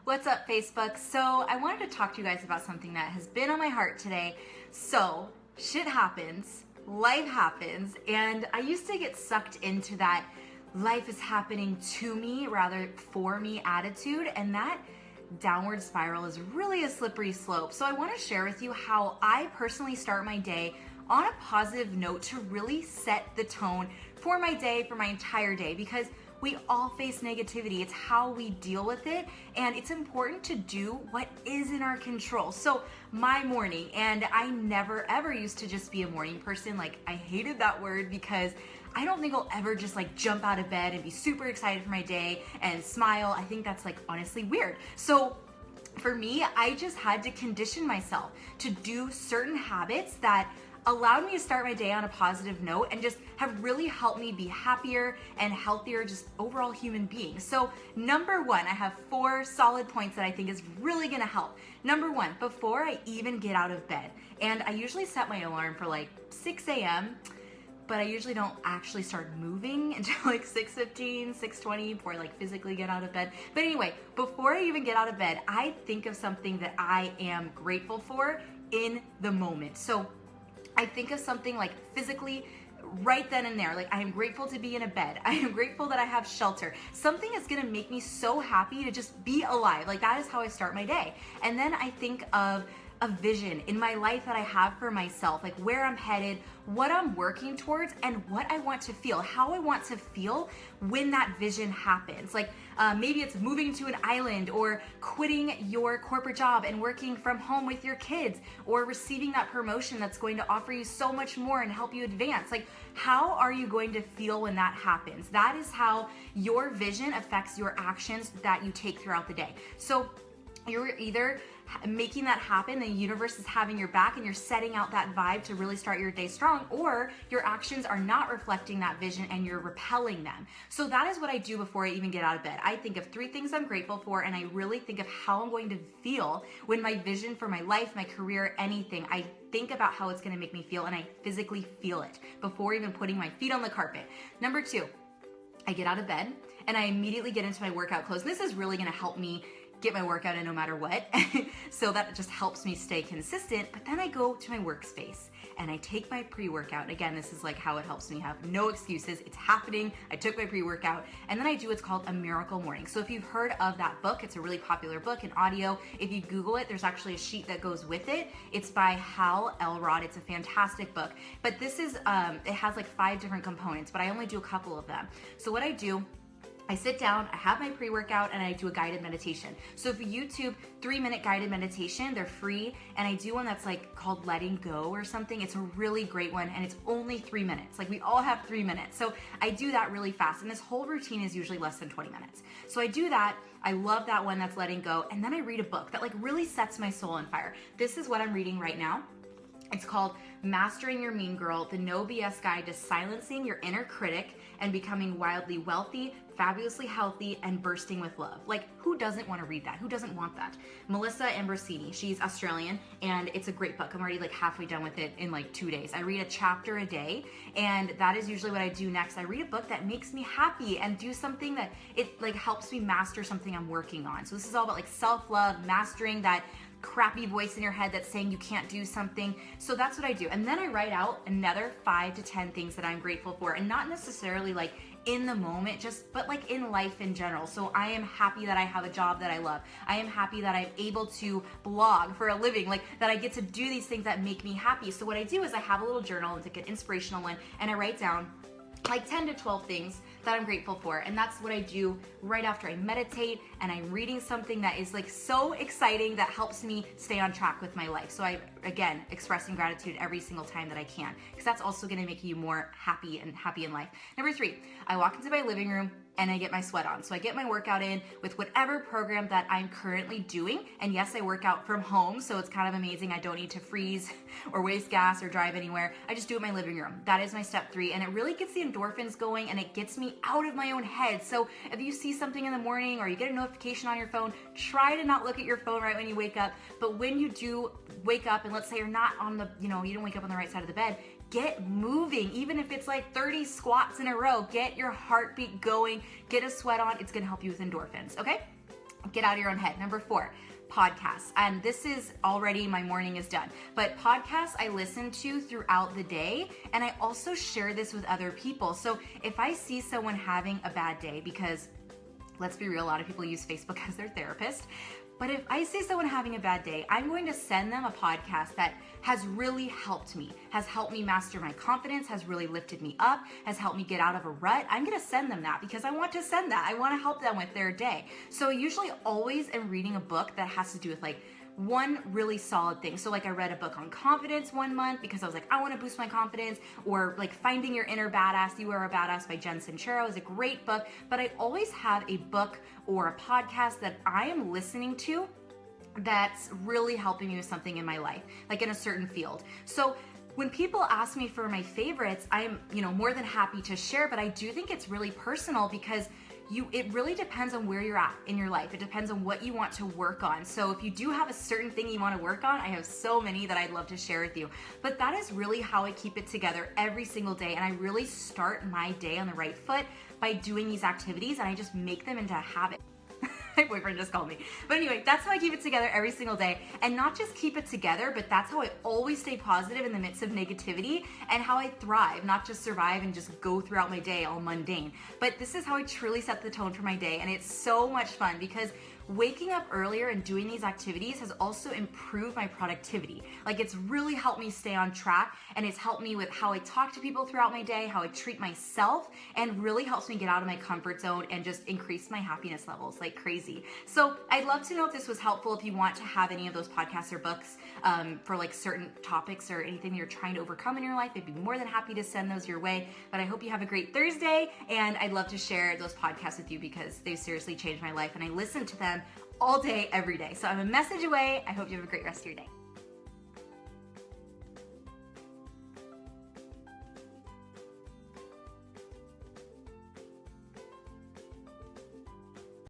What's up, Facebook? So I wanted to talk to you guys about something that has been on my heart today. So shit happens, life happens, and I used to get sucked into that life is happening to me rather for me attitude, and that downward spiral is really a slippery slope. So I want to share with you how I personally start my day on a positive note to really set the tone for my day, for my entire day, because we all face negativity. It's how we deal with it, and it's important to do what is in our control. So my morning, and I never ever used to just be a morning person. Like, I hated that word because I don't think I'll ever just like jump out of bed and be super excited for my day and smile. I think that's like honestly weird. So for me, I just had to condition myself to do certain habits that allowed me to start my day on a positive note and just have really helped me be happier and healthier, just overall human being. So number one, I have 4 solid points that I think is really gonna help. Number one, before I even get out of bed, and I usually set my alarm for like 6 a.m., but I usually don't actually start moving until like 6:15, 6:20 before I like physically get out of bed. But anyway, before I even get out of bed, I think of something that I am grateful for in the moment. So I think of something like physically right then and there. Like, I am grateful to be in a bed. I am grateful that I have shelter. Something that's gonna make me so happy to just be alive. Like, that is how I start my day. And then I think of a vision in my life that I have for myself, like where I'm headed, what I'm working towards, and what I want to feel, how I want to feel when that vision happens. Like maybe it's moving to an island, or quitting your corporate job and working from home with your kids, or receiving that promotion that's going to offer you so much more and help you advance. Like, how are you going to feel when that happens? That is how your vision affects your actions that you take throughout the day. So you're either making that happen, the universe is having your back and you're setting out that vibe to really start your day strong, or your actions are not reflecting that vision and you're repelling them. So that is what I do before I even get out of bed. I think of 3 things I'm grateful for, and I really think of how I'm going to feel when my vision for my life, my career, anything, I think about how it's gonna make me feel, and I physically feel it before even putting my feet on the carpet. Number 2, I get out of bed and I immediately get into my workout clothes. And this is really gonna help me get my workout in no matter what. So that just helps me stay consistent. But then I go to my workspace and I take my pre-workout. Again, this is like how it helps me have no excuses. It's happening. I took my pre-workout, and then I do what's called a miracle morning. So if you've heard of that book, it's a really popular book in audio. If you Google it, there's actually a sheet that goes with it. It's by Hal Elrod. It's a fantastic book. But this is, it has like 5 different components, but I only do a couple of them. So what I do, I sit down, I have my pre-workout, and I do a guided meditation. So if you YouTube 3-minute guided meditation, they're free, and I do one that's like called Letting Go or something. It's a really great one, and it's only 3 minutes. Like, we all have 3 minutes. So I do that really fast, and this whole routine is usually less than 20 minutes. So I do that. I love that one that's Letting Go, and then I read a book that like really sets my soul on fire. This is what I'm reading right now. It's called Mastering Your Mean Girl, the No BS Guide to Silencing Your Inner Critic and Becoming Wildly Wealthy, Fabulously Healthy, and Bursting with Love. Like, who doesn't want to read that? Who doesn't want that? Melissa Ambrosini, she's Australian, and it's a great book. I'm already like halfway done with it in like 2 days. I read a chapter a day, and that is usually what I do next. I read a book that makes me happy and do something that it like helps me master something I'm working on. So this is all about like self-love, mastering that crappy voice in your head that's saying you can't do something. So that's what I do. And then I write out another 5 to 10 things that I'm grateful for, and not necessarily like in the moment, but like in life in general. So I am happy that I have a job that I love. I am happy that I'm able to blog for a living, like that I get to do these things that make me happy. So what I do is I have a little journal, it's like an inspirational one, and I write down like 10 to 12 things that I'm grateful for. And that's what I do right after I meditate and I'm reading something that is like so exciting that helps me stay on track with my life. So I, again, expressing gratitude every single time that I can, because that's also gonna make you more happy in life. Number 3, I walk into my living room and I get my sweat on. So I get my workout in with whatever program that I'm currently doing. And yes, I work out from home, so it's kind of amazing. I don't need to freeze or waste gas or drive anywhere. I just do it in my living room. That is my step 3, and it really gets the endorphins going and it gets me out of my own head. So if you see something in the morning or you get a notification on your phone, try to not look at your phone right when you wake up. But when you do wake up, and let's say you're not on the, you didn't wake up on the right side of the bed, get moving. Even if it's like 30 squats in a row, get your heartbeat going, get a sweat on. It's gonna help you with endorphins, okay? Get out of your own head. Number 4, podcasts. And this is already, my morning is done. But podcasts I listen to throughout the day, and I also share this with other people. So if I see someone having a bad day, because let's be real, a lot of people use Facebook as their therapist. But if I see someone having a bad day, I'm going to send them a podcast that has really helped me, has helped me master my confidence, has really lifted me up, has helped me get out of a rut. I'm going to send them that because I want to send that. I want to help them with their day. So I usually always am reading a book that has to do with like one really solid thing. So like I read a book on confidence one month because I was like, I want to boost my confidence, or like Finding Your Inner Badass, You Are a Badass by Jen Sincero is a great book. But I always have a book or a podcast that I am listening to that's really helping me with something in my life, like in a certain field. So when people ask me for my favorites, I'm, more than happy to share, but I do think it's really personal because it really depends on where you're at in your life. It depends on what you want to work on. So if you do have a certain thing you want to work on, I have so many that I'd love to share with you. But that is really how I keep it together every single day. And I really start my day on the right foot by doing these activities, and I just make them into a habit. My boyfriend just called me. But anyway, that's how I keep it together every single day. And not just keep it together, but that's how I always stay positive in the midst of negativity, and how I thrive, not just survive and just go throughout my day all mundane. But this is how I truly set the tone for my day. And it's so much fun because waking up earlier and doing these activities has also improved my productivity. Like, it's really helped me stay on track, and it's helped me with how I talk to people throughout my day, how I treat myself, and really helps me get out of my comfort zone and just increase my happiness levels like crazy. So I'd love to know if this was helpful. If you want to have any of those podcasts or books for like certain topics or anything you're trying to overcome in your life, I'd be more than happy to send those your way. But I hope you have a great Thursday, and I'd love to share those podcasts with you because they seriously changed my life, and I listen to them all day, every day. So I'm a message away. I hope you have a great rest of your day.